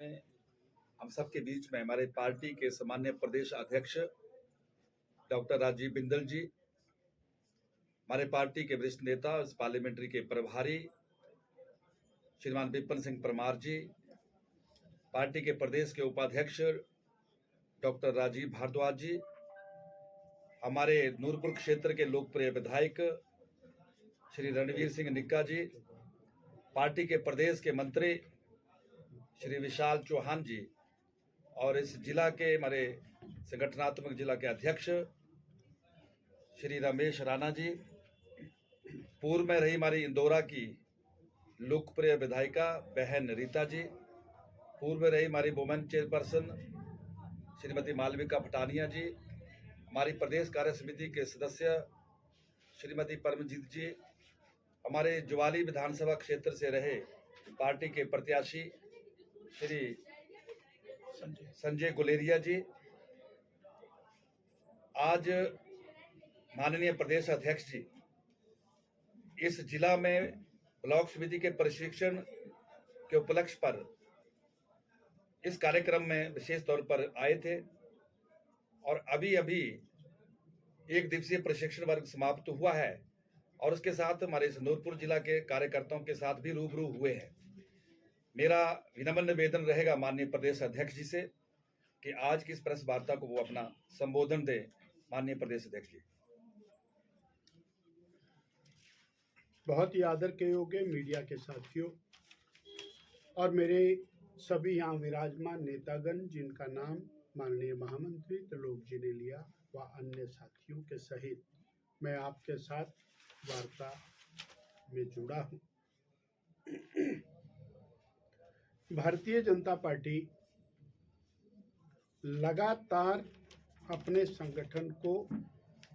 हम सबके बीच में हमारे पार्टी के सामान्य प्रदेश अध्यक्ष डॉक्टर राजीव बिंदल जी, हमारे पार्टी के वरिष्ठ नेता पार्लियामेंट्री के प्रभारी श्रीमान विपिन सिंह परमार जी, पार्टी के प्रदेश के उपाध्यक्ष डॉक्टर राजीव भारद्वाज जी, हमारे नूरपुर क्षेत्र के लोकप्रिय विधायक श्री रणवीर सिंह निक्का जी, पार्टी के प्रदेश के मंत्री श्री विशाल चौहान जी और इस जिला के हमारे संगठनात्मक जिला के अध्यक्ष श्री रमेश राणा जी, पूर्व में रही हमारी इंदौरा की लोकप्रिय विधायिका बहन रीता जी, पूर्व में रही हमारी वुमेन चेयरपर्सन श्रीमती मालविका पटानिया जी, हमारी प्रदेश कार्य समिति के सदस्य श्रीमती परमजीत जी, हमारे जुवाली विधानसभा क्षेत्र से रहे पार्टी के प्रत्याशी श्री संजय गुलेरिया जी, आज माननीय प्रदेश अध्यक्ष जी इस जिला में ब्लॉक समिति के प्रशिक्षण के उपलक्ष्य पर इस कार्यक्रम में विशेष तौर पर आए थे और अभी एक दिवसीय प्रशिक्षण वर्ग समाप्त हुआ है और उसके साथ हमारे नूरपुर जिला के कार्यकर्ताओं के साथ भी रूबरू हुए हैं। मेरा विनम्र निवेदन रहेगा माननीय प्रदेश अध्यक्ष जी से कि आज की इस प्रेस वार्ता को वो अपना संबोधन दे। माननीय प्रदेश अध्यक्ष जी। बहुत ही आदर के योग्य मीडिया के साथियों और मेरे सभी यहाँ विराजमान नेतागण जिनका नाम माननीय महामंत्री त्रिलोक जी ने लिया व अन्य साथियों के सहित मैं आपके साथ वार्ता में जुड़ा हूँ। भारतीय जनता पार्टी लगातार अपने संगठन को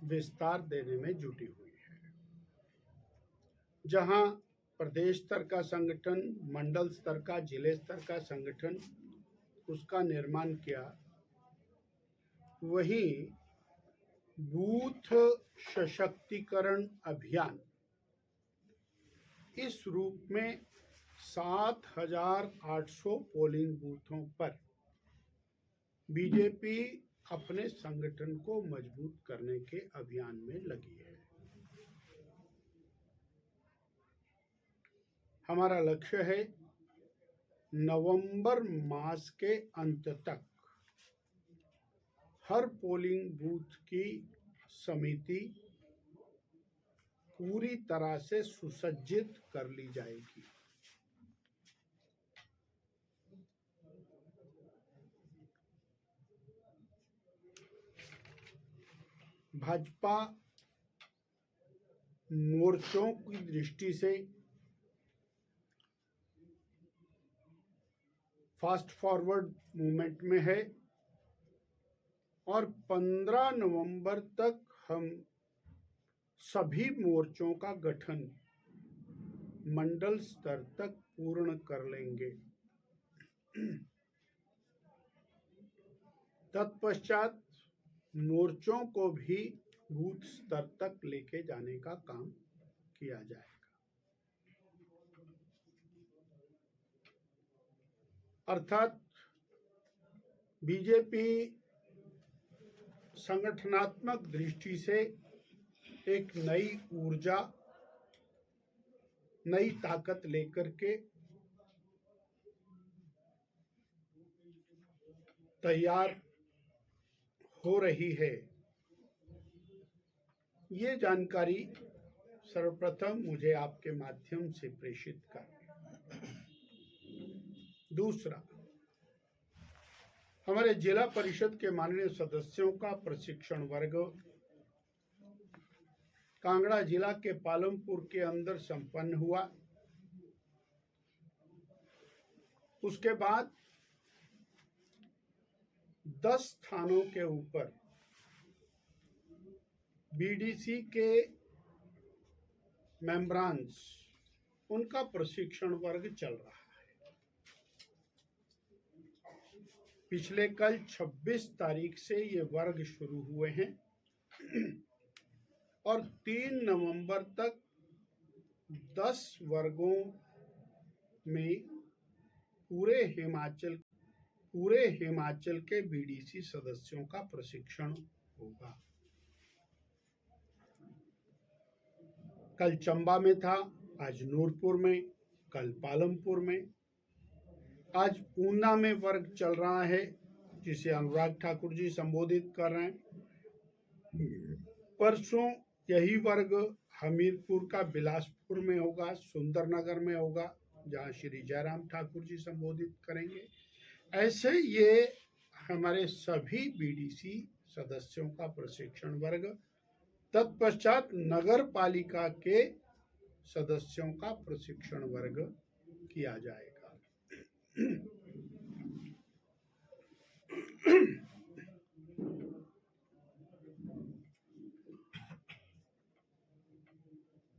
विस्तार देने में जुटी हुई है। जहां प्रदेश स्तर का संगठन, मंडल स्तर का, जिले स्तर का संगठन उसका निर्माण किया, वहीं बूथ सशक्तिकरण अभियान इस रूप में 7,800 पोलिंग बूथों पर बीजेपी अपने संगठन को मजबूत करने के अभियान में लगी है। हमारा लक्ष्य है नवंबर मास के अंत तक हर पोलिंग बूथ की समिति पूरी तरह से सुसज्जित कर ली जाएगी। भाजपा मोर्चों की दृष्टि से फास्ट फॉरवर्ड मूवमेंट में है और 15 नवंबर तक हम सभी मोर्चों का गठन मंडल स्तर तक पूर्ण कर लेंगे। तत्पश्चात मोर्चों को भी बूथ स्तर तक लेके जाने का काम किया जाएगा। अर्थात बीजेपी संगठनात्मक दृष्टि से एक नई ऊर्जा, नई ताकत लेकर के तैयार हो रही है। ये जानकारी सर्वप्रथम मुझे आपके माध्यम से प्रेषित कर। दूसरा, हमारे जिला परिषद के माननीय सदस्यों का प्रशिक्षण वर्ग कांगड़ा जिला के पालमपुर के अंदर संपन्न हुआ। उसके बाद 10 स्थानों के ऊपर बीडीसी के मेंबरान्स, उनका प्रशिक्षण वर्ग चल रहा है। पिछले कल 26 तारीख से ये वर्ग शुरू हुए हैं और 3 नवंबर तक 10 वर्गों में पूरे हिमाचल पूरे हिमाचल के बीडीसी सदस्यों का प्रशिक्षण होगा। कल चंबा में था, आज नूरपुर में, कल पालमपुर में, आज ऊना में वर्ग चल रहा है जिसे अनुराग ठाकुर जी संबोधित कर रहे हैं। परसों यही वर्ग हमीरपुर का बिलासपुर में होगा, सुंदरनगर में होगा, जहां श्री जयराम ठाकुर जी संबोधित करेंगे। ऐसे ये हमारे सभी बीडीसी सदस्यों का प्रशिक्षण वर्ग, तत्पश्चात नगर पालिका के सदस्यों का प्रशिक्षण वर्ग किया जाएगा।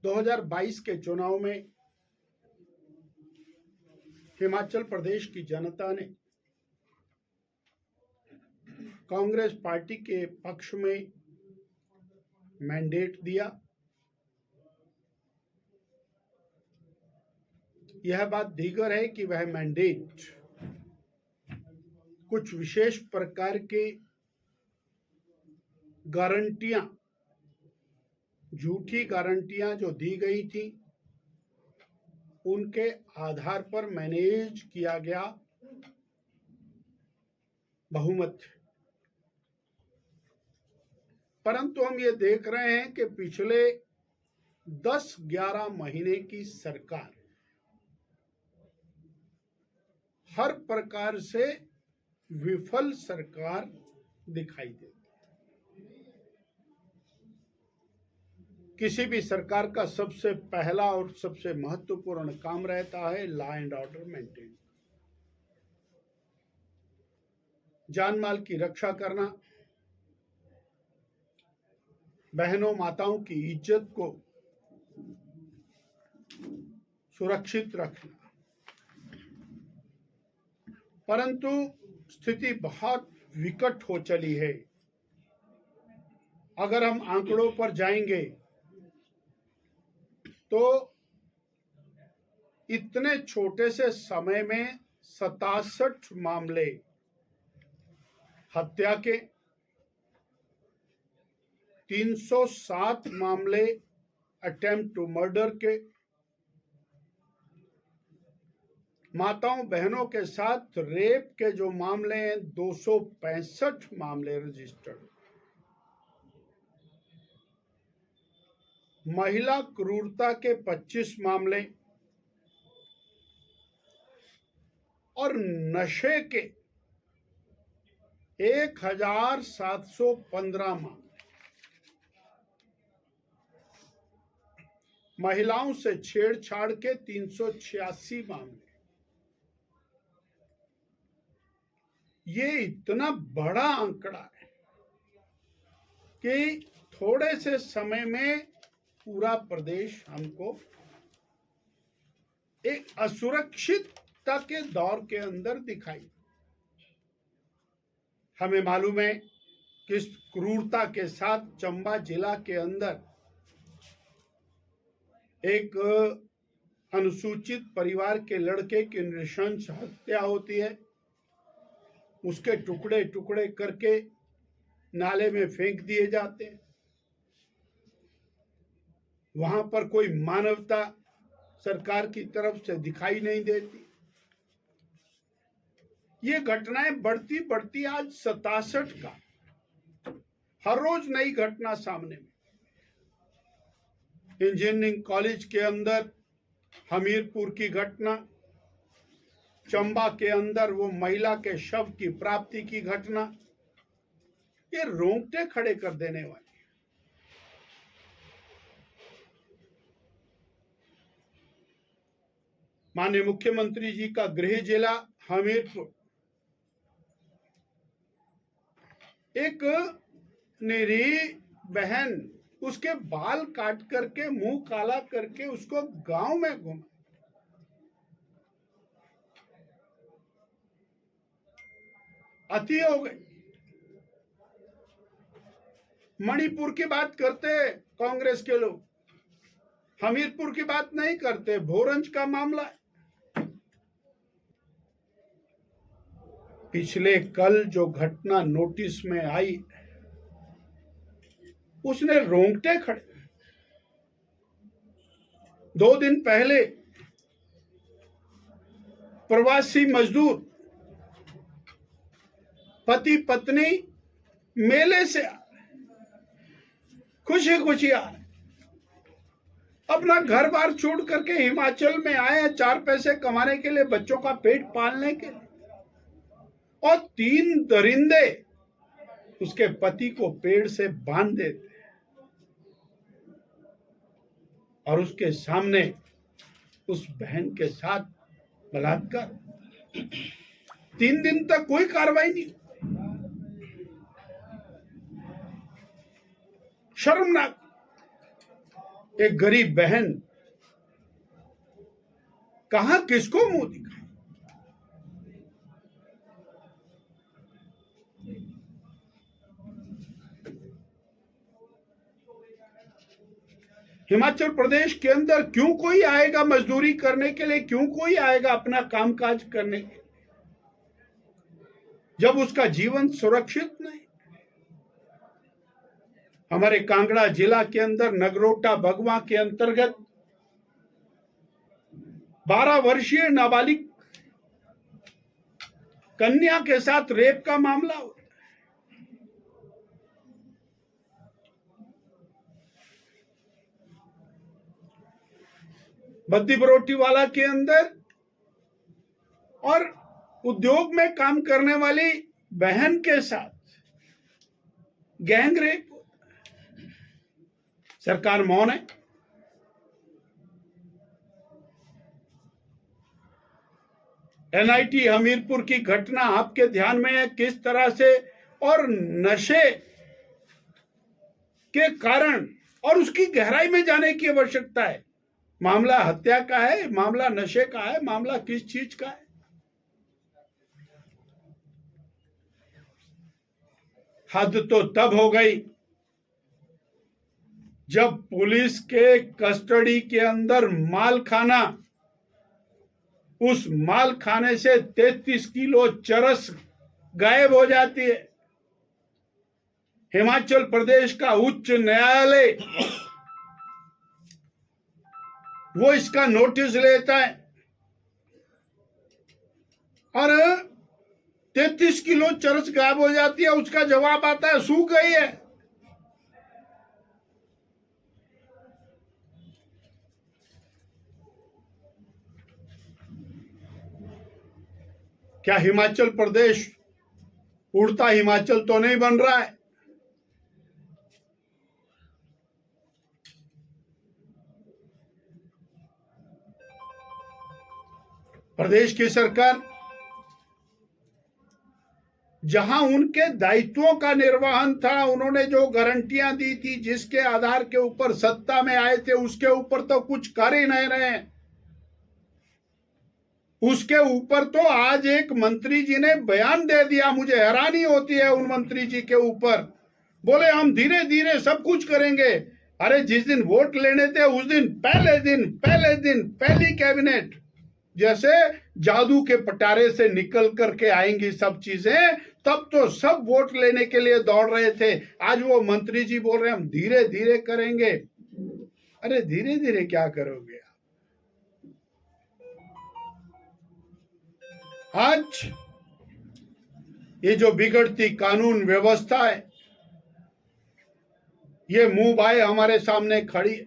2022 के चुनाव में हिमाचल प्रदेश की जनता ने कांग्रेस पार्टी के पक्ष में मैंडेट दिया। यह बात दीगर है कि वह मैंडेट कुछ विशेष प्रकार के गारंटियां, झूठी गारंटियां जो दी गई थी, उनके आधार पर मैनेज किया गया बहुमत। परंतु हम ये देख रहे हैं कि पिछले 10-11 महीने की सरकार हर प्रकार से विफल सरकार दिखाई देती है। किसी भी सरकार का सबसे पहला और सबसे महत्वपूर्ण काम रहता है लॉ एंड ऑर्डर मेंटेन, जान माल की रक्षा करना, बहनों माताओं की इज्जत को सुरक्षित रखना। परंतु स्थिति बहुत विकट हो चली है। अगर हम आंकड़ों पर जाएंगे तो इतने छोटे से समय में 67 मामले हत्या के, 307 मामले अटेम्प्ट टू मर्डर के, माताओं बहनों के साथ रेप के जो मामले हैं 265 मामले रजिस्टर्ड, महिला क्रूरता के 25 मामले और नशे के 1715 मामले, महिलाओं से छेड़छाड़ के 386 मामले। ये इतना बड़ा आंकड़ा है कि थोड़े से समय में पूरा प्रदेश हमको एक असुरक्षितता के दौर के अंदर दिखाई। हमें मालूम है कि इस क्रूरता के साथ चंबा जिला के अंदर एक अनुसूचित परिवार के लड़के की नृशंस हत्या होती है, उसके टुकड़े टुकड़े करके नाले में फेंक दिए जाते हैं। वहां पर कोई मानवता सरकार की तरफ से दिखाई नहीं देती। ये घटनाएं बढ़ती बढ़ती आज 67 का, हर रोज नई घटना सामने में। इंजीनियरिंग कॉलेज के अंदर हमीरपुर की घटना, चंबा के अंदर वो महिला के शव की प्राप्ति की घटना, ये रोंगटे खड़े कर देने वाली। माननीय मुख्यमंत्री जी का गृह जिला हमीरपुर, एक निरीह बहन, उसके बाल काट करके मुंह काला करके उसको गांव में घुमा। अति हो गई। मणिपुर की बात करते कांग्रेस के लोग, हमीरपुर की बात नहीं करते। भोरंज का मामला, पिछले कल जो घटना नोटिस में आई उसने रोंगटे खड़े। 2 दिन पहले प्रवासी मजदूर पति पत्नी मेले से खुशी खुशी आ अपना घर बार छोड़ करके हिमाचल में आए हैं 4 पैसे कमाने के लिए, बच्चों का पेट पालने के लिए, और 3 दरिंदे उसके पति को पेड़ से बांध देते और उसके सामने उस बहन के साथ बलात्कार। 3 दिन तक कोई कार्रवाई नहीं। शर्मनाक। एक गरीब बहन कहां किसको मुंह दिखाए। हिमाचल प्रदेश के अंदर क्यों कोई आएगा मजदूरी करने के लिए, क्यों कोई आएगा अपना कामकाज करने के लिए, जब उसका जीवन सुरक्षित नहीं। हमारे कांगड़ा जिला के अंदर नगरोटा बगवा के अंतर्गत 12 वर्षीय नाबालिग कन्या के साथ रेप का मामला हुआ। बद्दी बरोटी वाला के अंदर और उद्योग में काम करने वाली बहन के साथ गैंग रेप। सरकार मौन है। एनआईटी हमीरपुर की घटना आपके ध्यान में है, किस तरह से, और नशे के कारण, और उसकी गहराई में जाने की आवश्यकता है। मामला हत्या का है, मामला नशे का है, मामला किस चीज का है। हद तो तब हो गई जब पुलिस के कस्टडी के अंदर माल खाना, उस माल खाने से 33 किलो चरस गायब हो जाती है। हिमाचल प्रदेश का उच्च न्यायालय वो इसका नोटिस लेता है और 33 किलो चरस गायब हो जाती है। उसका जवाब आता है सूख गई है। क्या हिमाचल प्रदेश उड़ता हिमाचल तो नहीं बन रहा है? प्रदेश की सरकार जहां उनके दायित्वों का निर्वहन था, उन्होंने जो गारंटियां दी थी, जिसके आधार के ऊपर सत्ता में आए थे, उसके ऊपर तो कुछ कर ही नहीं रहे हैं। उसके ऊपर तो आज एक मंत्री जी ने बयान दे दिया, मुझे हैरानी होती है उन मंत्री जी के ऊपर। बोले हम धीरे धीरे सब कुछ करेंगे। अरे जिस दिन वोट लेने थे उस दिन पहले दिन पहली कैबिनेट जैसे जादू के पटारे से निकल करके आएंगी सब चीजें, तब तो सब वोट लेने के लिए दौड़ रहे थे। आज वो मंत्री जी बोल रहे हैं हम धीरे धीरे करेंगे। अरे धीरे धीरे क्या करोगे? आज ये जो बिगड़ती कानून व्यवस्था है, ये मुंह बाए हमारे सामने खड़ी है।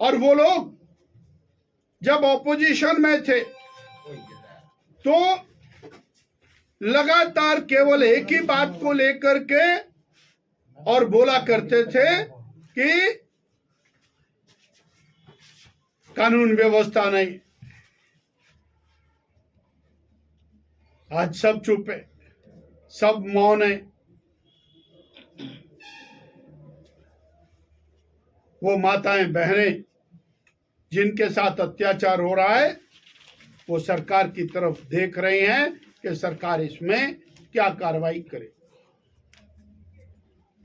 और वो लोग जब ऑपोजिशन में थे तो लगातार केवल एक ही बात को लेकर के और बोला करते थे कि कानून व्यवस्था नहीं। आज सब चुप है, सब मौन है। वो माताएं बहनें जिनके साथ अत्याचार हो रहा है, वो सरकार की तरफ देख रहे हैं कि सरकार इसमें क्या कार्रवाई करे।